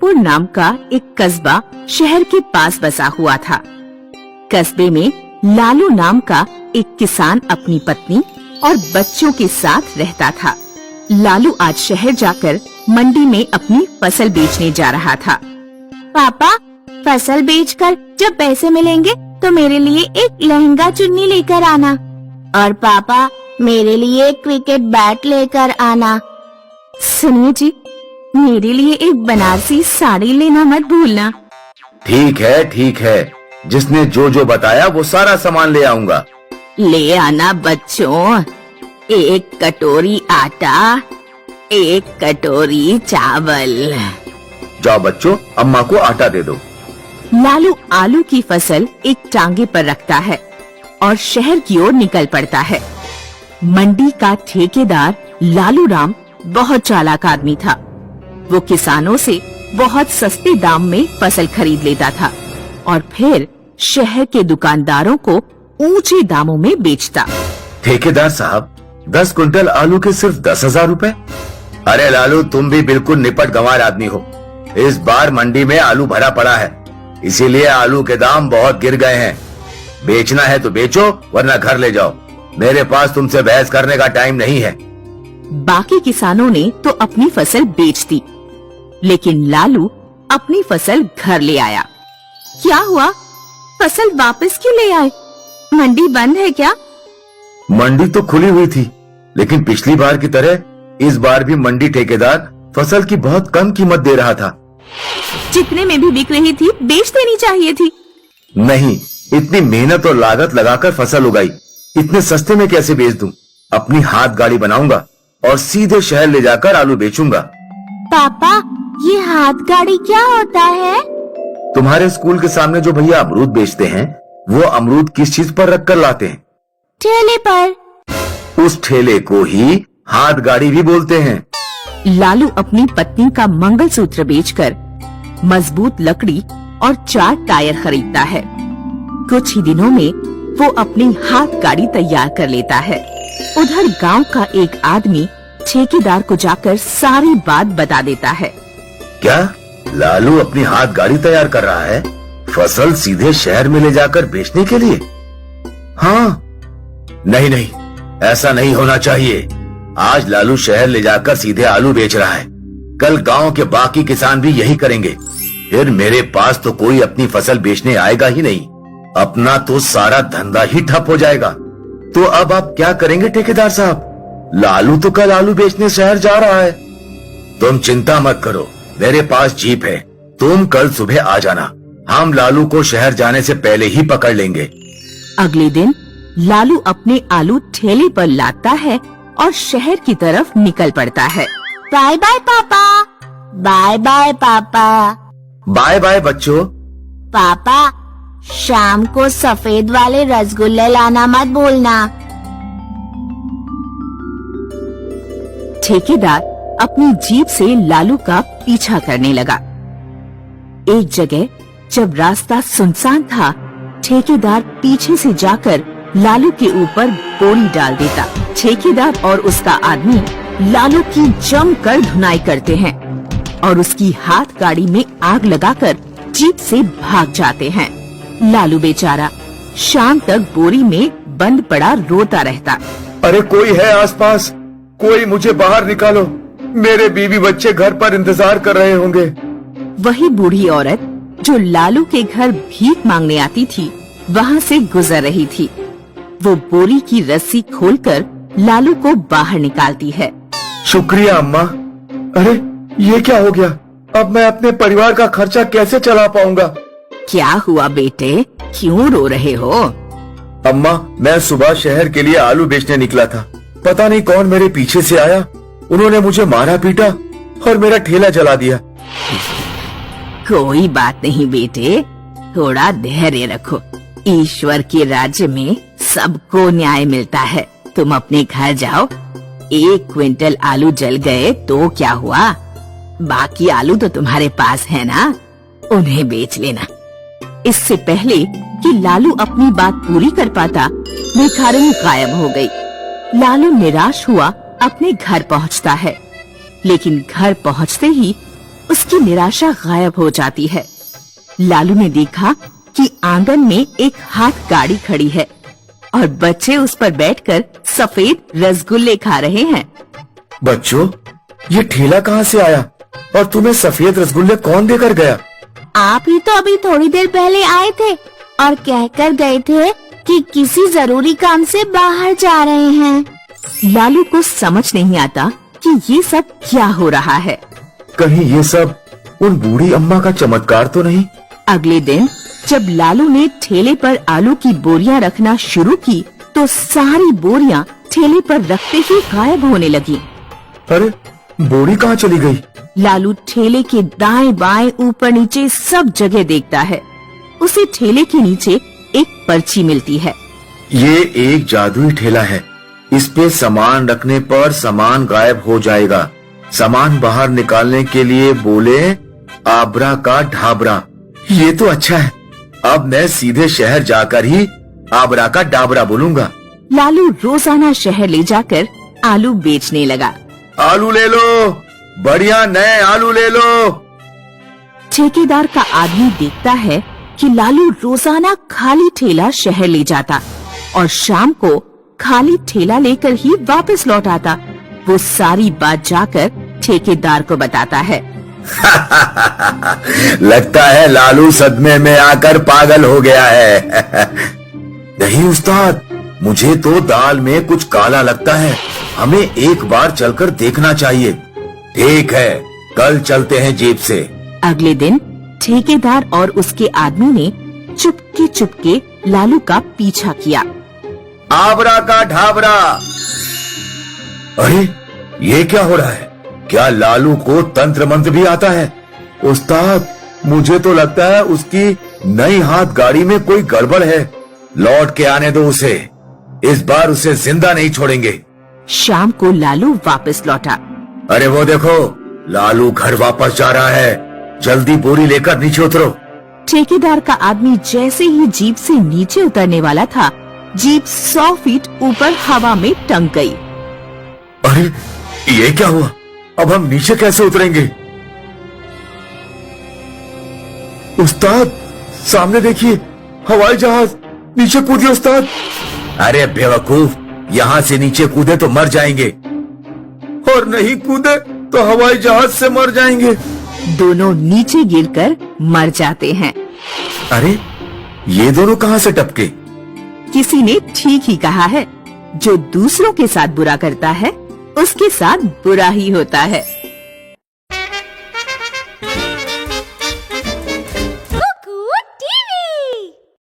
रामपुर नाम का एक कस्बा शहर के पास बसा हुआ था। कस्बे में लालू नाम का एक किसान अपनी पत्नी और बच्चों के साथ रहता था। लालू आज शहर जाकर मंडी में अपनी फसल बेचने जा रहा था। पापा, फसल बेचकर जब पैसे मिलेंगे तो मेरे लिए एक लहंगा चुन्नी लेकर आना, और पापा मेरे लिए एक क्रिकेट बैट लेकर आना। सुनिए जी, मेरे लिए एक बनारसी साड़ी लेना मत भूलना। ठीक है, जिसने जो जो बताया वो सारा सामान ले आऊंगा। ले आना बच्चों, एक कटोरी आटा, एक कटोरी चावल। जाओ बच्चों, अम्मा को आटा दे दो। लालू आलू की फसल एक टांगे पर रखता है और शहर की ओर निकल पड़ता है। मंडी का ठेकेदार लालू राम बहुत चालाक आदमी था। वो किसानों से बहुत सस्ते दाम में फसल खरीद लेता था और फिर शहर के दुकानदारों को ऊंचे दामों में बेचता। ठेकेदार साहब, 10 कुंटल आलू के सिर्फ 10,000 रुपए। अरे लालू, तुम भी बिल्कुल निपट गंवार आदमी हो। इस बार मंडी में आलू भरा पड़ा है, इसीलिए आलू के दाम बहुत गिर गए हैं। बेचना है तो बेचो, वरना घर ले जाओ। मेरे पास तुमसे बहस करने का टाइम नहीं है। बाकी किसानों ने तो अपनी फसल बेच दी, लेकिन लालू अपनी फसल घर ले आया। क्या हुआ? फसल वापस क्यों ले आए? मंडी बंद है क्या? मंडी तो खुली हुई थी, लेकिन पिछली बार की तरह इस बार भी मंडी ठेकेदार फसल की बहुत कम कीमत दे रहा था। जितने में भी बिक रही थी बेच देनी चाहिए थी। नहीं, इतनी मेहनत और लागत लगाकर फसल उगाई, इतने सस्ते में कैसे बेच दूं? अपनी हाथ गाड़ी बनाऊंगा और सीधे शहर ले जाकर आलू बेचूंगा। पापा, ये हाथ गाड़ी क्या होता है? तुम्हारे स्कूल के सामने जो भैया अमरूद बेचते हैं, वो अमरूद किस चीज पर रख कर लाते हैं? ठेले पर। उस ठेले को ही हाथ गाड़ी भी बोलते हैं। लालू अपनी पत्नी का मंगलसूत्र बेचकर मजबूत लकड़ी और 4 टायर खरीदता है। कुछ ही दिनों में वो अपनी हाथ गाड़ी तैयार कर लेता है। उधर गांव का एक आदमी ठेकेदार को जाकर सारी बात बता देता है। क्या लालू अपनी हाथ गाड़ी तैयार कर रहा है फसल सीधे शहर में ले जाकर बेचने के लिए? हाँ, नहीं, ऐसा नहीं होना चाहिए। आज लालू शहर ले जाकर सीधे आलू बेच रहा है, कल गांव के बाकी किसान भी यही करेंगे। फिर मेरे पास तो कोई अपनी फसल बेचने आएगा ही नहीं। अपना तो सारा धंधा ही ठप हो जाएगा। तो अब आप क्या करेंगे ठेकेदार साहब? लालू तो कल आलू बेचने शहर जा रहा है। तुम चिंता मत करो, मेरे पास जीप है। तुम कल सुबह आ जाना, हम लालू को शहर जाने से पहले ही पकड़ लेंगे। अगले दिन लालू अपने आलू ठेले पर लाता है और शहर की तरफ निकल पड़ता है। बाय बाय पापा। बाय बाय पापा। बाय बाय बच्चों। पापा, शाम को सफेद वाले रसगुल्ले लाना मत भूलना। ठेकेदार अपनी जीप से लालू का पीछा करने लगा। एक जगह जब रास्ता सुनसान था, ठेकेदार पीछे से जाकर लालू के ऊपर बोरी डाल देता। ठेकेदार और उसका आदमी लालू की जमकर धुनाई करते हैं और उसकी हाथ गाड़ी में आग लगाकर जीप से भाग जाते हैं। लालू बेचारा शाम तक बोरी में बंद पड़ा रोता रहता। अरे कोई है आसपास? कोई मुझे बाहर निकालो, मेरे बीवी बच्चे घर पर इंतजार कर रहे होंगे। वही बूढ़ी औरत जो लालू के घर भीख मांगने आती थी, वहाँ से गुजर रही थी। वो बोरी की रस्सी खोलकर लालू को बाहर निकालती है। शुक्रिया अम्मा। अरे ये क्या हो गया? अब मैं अपने परिवार का खर्चा कैसे चला पाऊंगा? क्या हुआ बेटे, क्यों रो रहे हो? अम्मा, मैं सुबह शहर के लिए आलू बेचने निकला था। पता नहीं कौन मेरे पीछे से आया, उन्होंने मुझे मारा पीटा और मेरा ठेला जला दिया। कोई बात नहीं बेटे, थोड़ा धैर्य रखो। ईश्वर के राज्य में सबको न्याय मिलता है। तुम अपने घर जाओ। 1 क्विंटल आलू जल गए तो क्या हुआ? बाकी आलू तो तुम्हारे पास है ना, उन्हें बेच लेना। इससे पहले कि लालू अपनी बात पूरी कर पाता, भिखारिणी गायब हो गई। लालू निराश हुआ अपने घर पहुंचता है, लेकिन घर पहुंचते ही उसकी निराशा गायब हो जाती है। लालू ने देखा कि आंगन में एक हाथ गाड़ी खड़ी है और बच्चे उस पर बैठकर सफेद रसगुल्ले खा रहे हैं। बच्चों, ये ठेला कहाँ से आया और तुम्हें सफेद रसगुल्ले कौन देकर गया? आप ही तो अभी थोड़ी देर पहले आए थे और कहकर गए थे कि किसी जरूरी काम से बाहर जा रहे हैं। लालू को समझ नहीं आता कि ये सब क्या हो रहा है। कहीं ये सब उन बूढ़ी अम्मा का चमत्कार तो नहीं? अगले दिन जब लालू ने ठेले पर आलू की बोरियां रखना शुरू की तो सारी बोरियां ठेले पर रखते ही गायब होने लगी। अरे, बोरी कहाँ चली गई? लालू ठेले के दाएं बाएं ऊपर नीचे सब जगह देखता है। उसे ठेले के नीचे एक पर्ची मिलती है। ये एक जादुई ठेला है। इस पे सामान रखने पर सामान गायब हो जाएगा। सामान बाहर निकालने के लिए बोले आबरा का ढाबरा। ये तो अच्छा है। अब मैं सीधे शहर जाकर ही आबरा का डाबरा बोलूंगा। लालू रोजाना शहर ले जाकर आलू बेचने लगा। आलू ले लो, बढ़िया नए आलू ले लो। ठेकेदार का आदमी देखता है कि लालू रोजाना खाली ठेला शहर ले जाता और शाम को खाली ठेला लेकर ही वापस लौट आता। वो सारी बात जाकर ठेकेदार को बताता है। लगता है लालू सदमे में आकर पागल हो गया है। नहीं उस्ताद, मुझे तो दाल में कुछ काला लगता है। हमें एक बार चलकर देखना चाहिए। ठीक है, कल चलते हैं जीप से। अगले दिन ठेकेदार और उसके आदमी ने चुपके चुपके लालू का पीछा किया। आबरा का ढाबरा। अरे, ये क्या हो रहा है? क्या लालू को तंत्र मंत्र भी आता है? उस्ताद, मुझे तो लगता है उसकी नई हाथ गाड़ी में कोई गड़बड़ है। लौट के आने दो उसे। इस बार उसे जिंदा नहीं छोड़ेंगे। शाम को लालू वापस लौटा। अरे वो देखो, लालू घर वापस जा रहा है। जल्दी बोरी लेकर नीचे उतरो। ठेकेदार का आदमी जैसे ही जीप से नीचे उतरने वाला था, जीप 100 फीट ऊपर हवा में टंग गई। अरे, ये क्या हुआ? अब हम नीचे कैसे उतरेंगे? उस्ताद, सामने देखिए, हवाई जहाज। नीचे कूदिए उस्ताद। अरे बेवकूफ, यहाँ से नीचे कूदे तो मर जाएंगे, और नहीं कूदे तो हवाई जहाज से मर जाएंगे। दोनों नीचे गिरकर मर जाते हैं। अरे, ये दोनों कहाँ से टपके? किसी ने ठीक ही कहा है, जो दूसरों के साथ बुरा करता है उसके साथ बुरा ही होता है।